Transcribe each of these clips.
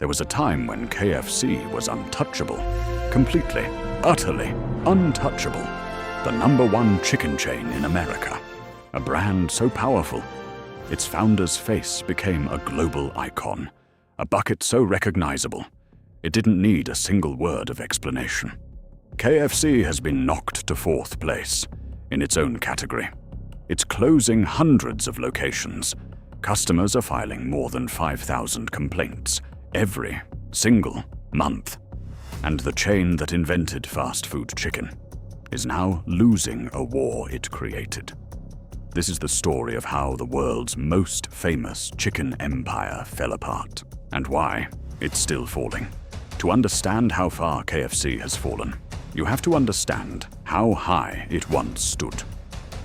There was a time when KFC was untouchable. Completely, utterly untouchable. The #1 chicken chain in America. A brand so powerful, its founder's face became a global icon. A bucket so recognizable, it didn't need a single word of explanation. KFC has been knocked to 4th place in its own category. It's closing hundreds of locations. Customers are filing more than 5,000 complaints every single month. And the chain that invented fast food chicken is now losing a war it created. This is the story of how the world's most famous chicken empire fell apart, and why it's still falling. To understand how far KFC has fallen, you have to understand how high it once stood.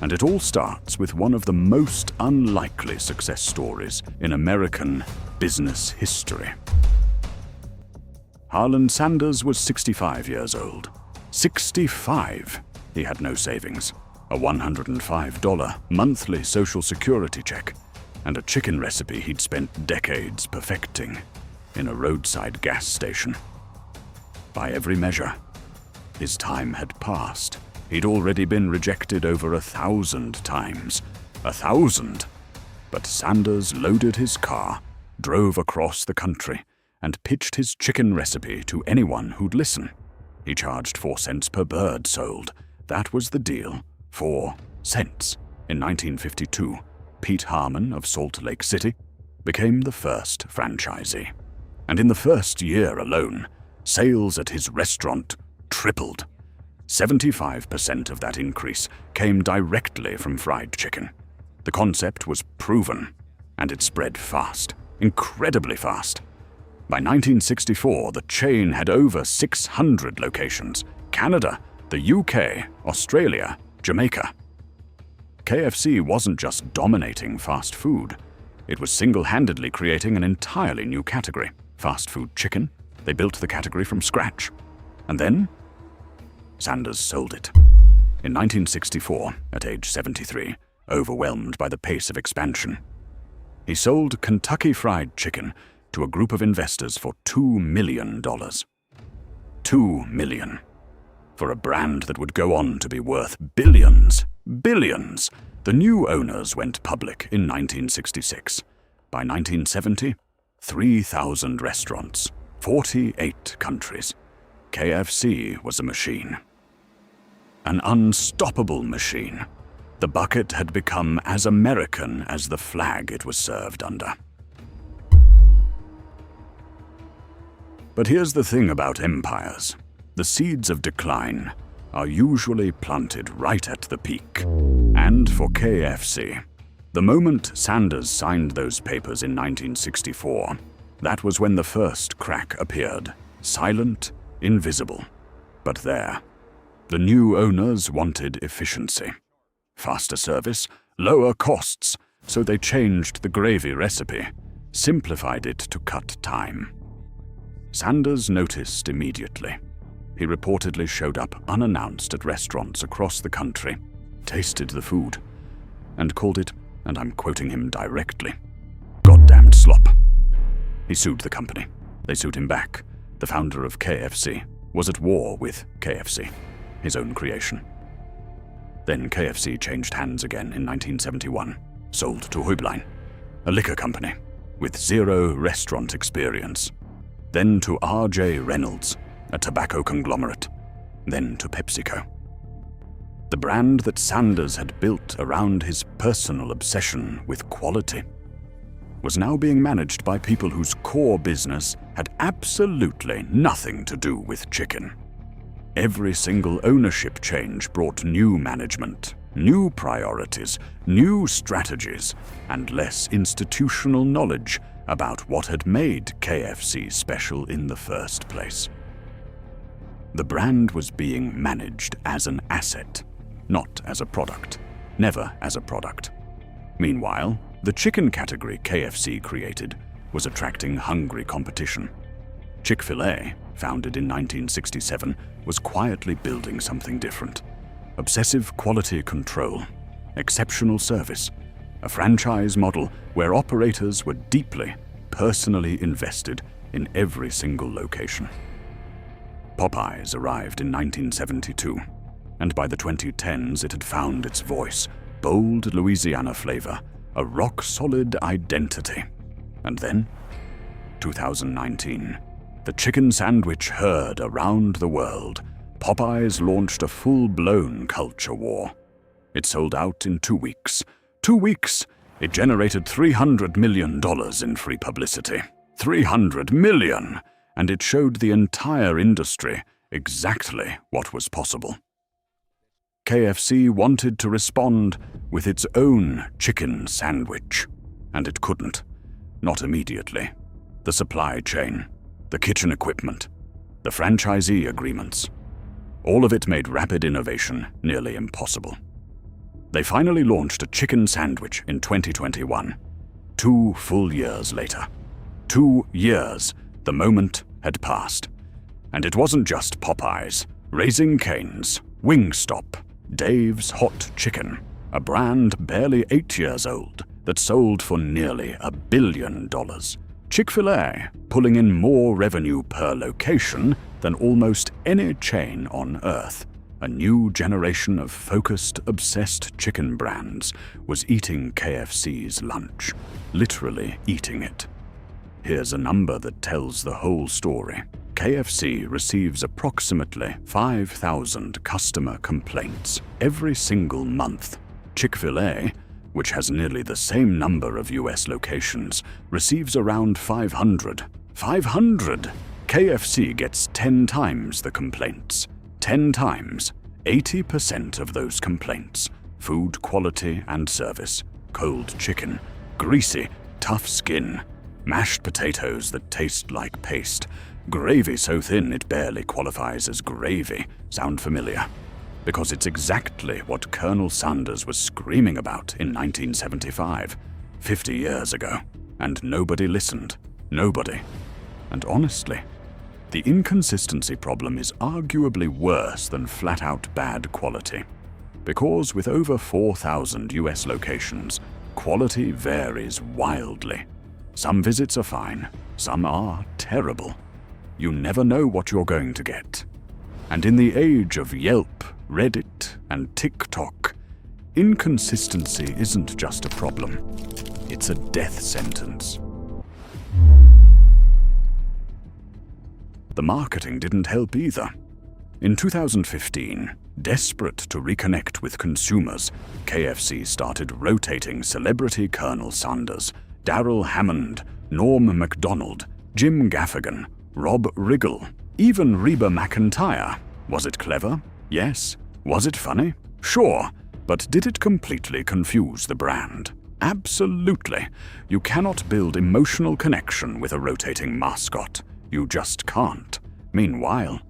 And it all starts with one of the most unlikely success stories in American business history. Harlan Sanders was 65 years old. 65! He had no savings, a $105 monthly Social Security check, and a chicken recipe he'd spent decades perfecting in a roadside gas station. By every measure, his time had passed. He'd already been rejected over 1,000 times. 1,000! But Sanders loaded his car, drove across the country, and pitched his chicken recipe to anyone who'd listen. He charged 4 cents per bird sold. That was the deal. 4 cents. In 1952, Pete Harmon of Salt Lake City became the first franchisee. And in the first year alone, sales at his restaurant tripled. 75% of that increase came directly from fried chicken. The concept was proven, and it spread fast, incredibly fast. By 1964, the chain had over 600 locations: Canada, the UK, Australia, Jamaica. KFC wasn't just dominating fast food. It was single-handedly creating an entirely new category, fast food chicken. They built the category from scratch. And then, Sanders sold it. In 1964, at age 73, overwhelmed by the pace of expansion, he sold Kentucky Fried Chicken to a group of investors for $2 million. $2 million. For a brand that would go on to be worth billions. Billions! The new owners went public in 1966. By 1970, 3,000 restaurants, 48 countries. KFC was a machine. An unstoppable machine. The bucket had become as American as the flag it was served under. But here's the thing about empires. The seeds of decline are usually planted right at the peak. And for KFC, the moment Sanders signed those papers in 1964, that was when the first crack appeared. Silent, invisible. But there, the new owners wanted efficiency. Faster service, lower costs, so they changed the gravy recipe, simplified it to cut time. Sanders noticed immediately. He reportedly showed up unannounced at restaurants across the country, tasted the food, and called it, and I'm quoting him directly, "goddamned slop." He sued the company. They sued him back. The founder of KFC was at war with KFC, his own creation. Then KFC changed hands again in 1971, sold to Hublein, a liquor company with zero restaurant experience. Then to R.J. Reynolds, a tobacco conglomerate. Then to PepsiCo. The brand that Sanders had built around his personal obsession with quality was now being managed by people whose core business had absolutely nothing to do with chicken. Every single ownership change brought new management, new priorities, new strategies, and less institutional knowledge about what had made KFC special in the first place. The brand was being managed as an asset, not as a product, never as a product. Meanwhile, the chicken category KFC created was attracting hungry competition. Chick-fil-A, founded in 1967, was quietly building something different. Obsessive quality control, exceptional service, a franchise model where operators were deeply, personally invested in every single location. Popeyes arrived in 1972, and by the 2010s it had found its voice, bold Louisiana flavor, a rock-solid identity. And then, 2019, the chicken sandwich heard around the world, Popeyes launched a full-blown culture war. It sold out in 2 weeks. 2 weeks! It generated $300 million in free publicity. $300 million! And it showed the entire industry exactly what was possible. KFC wanted to respond with its own chicken sandwich, and it couldn't. Not immediately. The supply chain, the kitchen equipment, the franchisee agreements, all of it made rapid innovation nearly impossible. They finally launched a chicken sandwich in 2021, 2 full years later. 2 years, the moment had passed. And it wasn't just Popeyes, Raising Cane's, Wingstop, Dave's Hot Chicken, a brand barely 8 years old that sold for nearly $1 billion. Chick-fil-A pulling in more revenue per location than almost any chain on earth. A new generation of focused, obsessed chicken brands was eating KFC's lunch, literally eating it. Here's a number that tells the whole story. KFC receives approximately 5,000 customer complaints every single month. Chick-fil-A, which has nearly the same number of US locations, receives around 500. 500! KFC gets 10 times the complaints. 10 times. 80% of those complaints. Food quality and service. Cold chicken. Greasy, tough skin. Mashed potatoes that taste like paste. Gravy so thin it barely qualifies as gravy. Sound familiar? Because it's exactly what Colonel Sanders was screaming about in 1975, 50 years ago. And nobody listened. Nobody. And honestly, the inconsistency problem is arguably worse than flat-out bad quality. Because with over 4,000 US locations, quality varies wildly. Some visits are fine, some are terrible. You never know what you're going to get. And in the age of Yelp, Reddit, and TikTok, inconsistency isn't just a problem. It's a death sentence. The marketing didn't help either. In 2015, desperate to reconnect with consumers, KFC started rotating celebrity Colonel Sanders, Daryl Hammond, Norm Macdonald, Jim Gaffigan, Rob Riggle, even Reba McEntire. Was it clever? Yes. Was it funny? Sure. But did it completely confuse the brand? Absolutely. You cannot build emotional connection with a rotating mascot. You just can't. Meanwhile,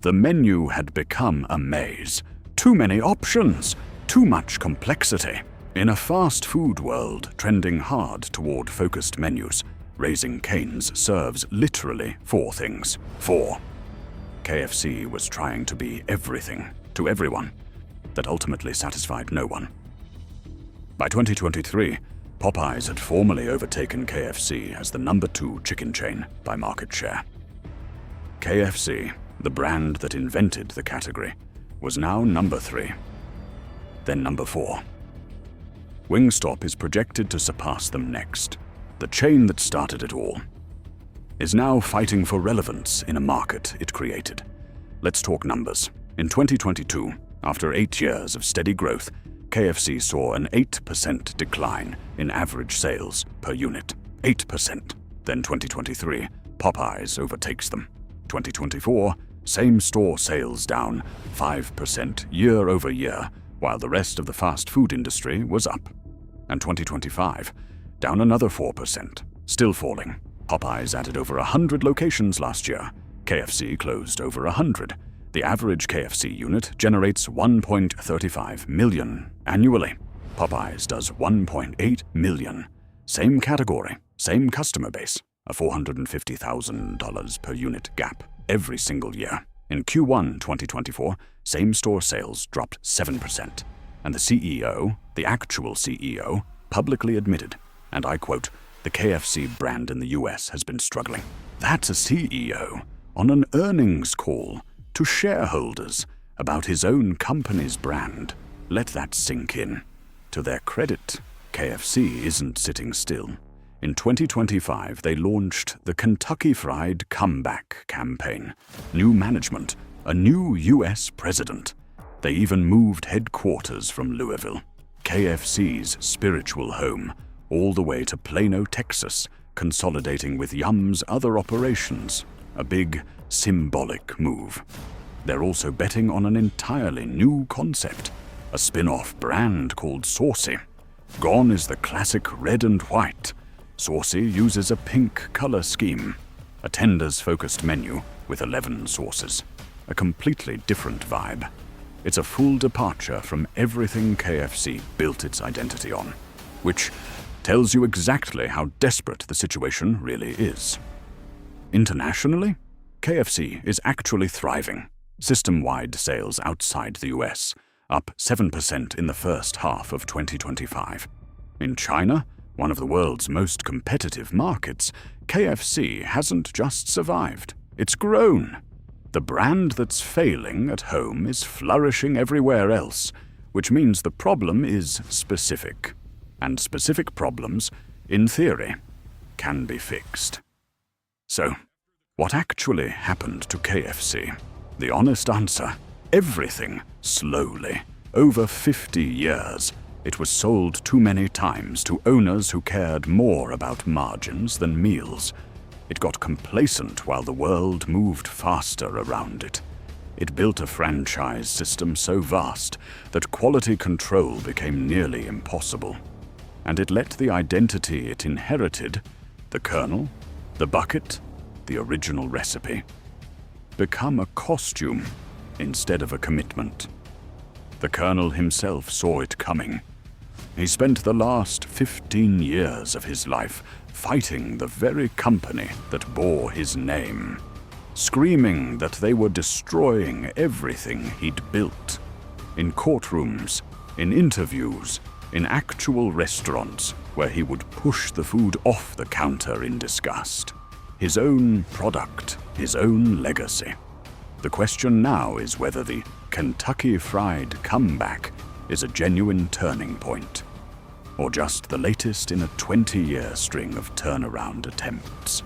the menu had become a maze. Too many options. Too much complexity. In a fast food world trending hard toward focused menus, Raising Cane's serves literally 4 things. 4. KFC was trying to be everything to everyone. That ultimately satisfied no one. By 2023, Popeyes had formally overtaken KFC as the number 2 chicken chain by market share. KFC, the brand that invented the category, was now number 3. Then number 4. Wingstop is projected to surpass them next. The chain that started it all is now fighting for relevance in a market it created. Let's talk numbers. In 2022, after 8 years of steady growth, KFC saw an 8% decline in average sales per unit. 8%. Then 2023, Popeyes overtakes them. 2024, same-store sales down 5% year over year, while the rest of the fast food industry was up. And 2025, down another 4%, still falling. Popeyes added over 100 locations last year. KFC closed over 100. The average KFC unit generates $1.35 million annually. Popeyes does $1.8 million. Same category, same customer base, a $450,000 per unit gap every single year. In Q1 2024, same-store sales dropped 7%. And the CEO, the actual CEO, publicly admitted, and I quote, The KFC brand in the US has been struggling. That's a CEO on an earnings call to shareholders about his own company's brand. Let that sink in. To their credit, KFC isn't sitting still. In 2025, they launched the Kentucky Fried Comeback campaign. New management, a new US president. They even moved headquarters from Louisville, KFC's spiritual home, all the way to Plano, Texas, consolidating with Yum's other operations. A big, symbolic move. They're also betting on an entirely new concept, a spin-off brand called Saucy. Gone is the classic red and white. Saucy uses a pink color scheme, a tenders-focused menu with 11 sauces, a completely different vibe. It's a full departure from everything KFC built its identity on, which tells you exactly how desperate the situation really is. Internationally, KFC is actually thriving. System-wide sales outside the US, up 7% in the first half of 2025. In China, one of the world's most competitive markets, KFC hasn't just survived, it's grown. The brand that's failing at home is flourishing everywhere else, which means the problem is specific. And specific problems, in theory, can be fixed. So, what actually happened to KFC? The honest answer: everything, slowly. Over 50 years, it was sold too many times to owners who cared more about margins than meals. It got complacent while the world moved faster around it. It built a franchise system so vast that quality control became nearly impossible. And it let the identity it inherited, the kernel, the bucket, the original recipe, become a costume instead of a commitment. The Colonel himself saw it coming. He spent the last 15 years of his life fighting the very company that bore his name, screaming that they were destroying everything he'd built. In courtrooms, in interviews, in actual restaurants where he would push the food off the counter in disgust. His own product, his own legacy. The question now is whether the Kentucky Fried Comeback is a genuine turning point, or just the latest in a 20-year string of turnaround attempts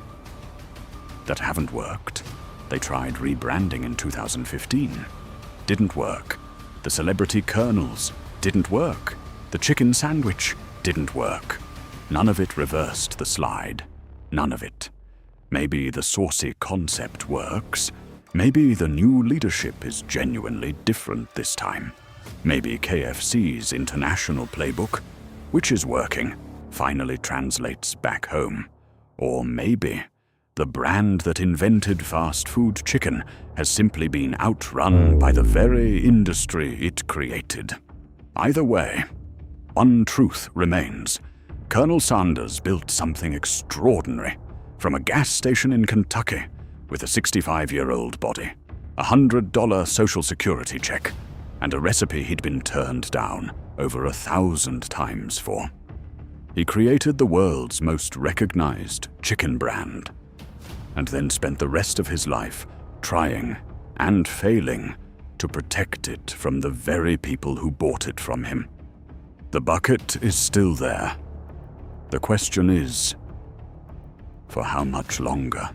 that haven't worked. They tried rebranding in 2015. Didn't work. The celebrity kernels didn't work. The chicken sandwich didn't work. None of it reversed the slide. None of it. Maybe the saucy concept works. Maybe the new leadership is genuinely different this time. Maybe KFC's international playbook, which is working, finally translates back home. Or maybe the brand that invented fast food chicken has simply been outrun by the very industry it created. Either way, one truth remains. Colonel Sanders built something extraordinary. From a gas station in Kentucky, with a 65-year-old body, a $100 Social Security check, and a recipe he'd been turned down over 1,000 times for. He created the world's most recognized chicken brand, and then spent the rest of his life trying and failing to protect it from the very people who bought it from him. The bucket is still there. The question is, for how much longer?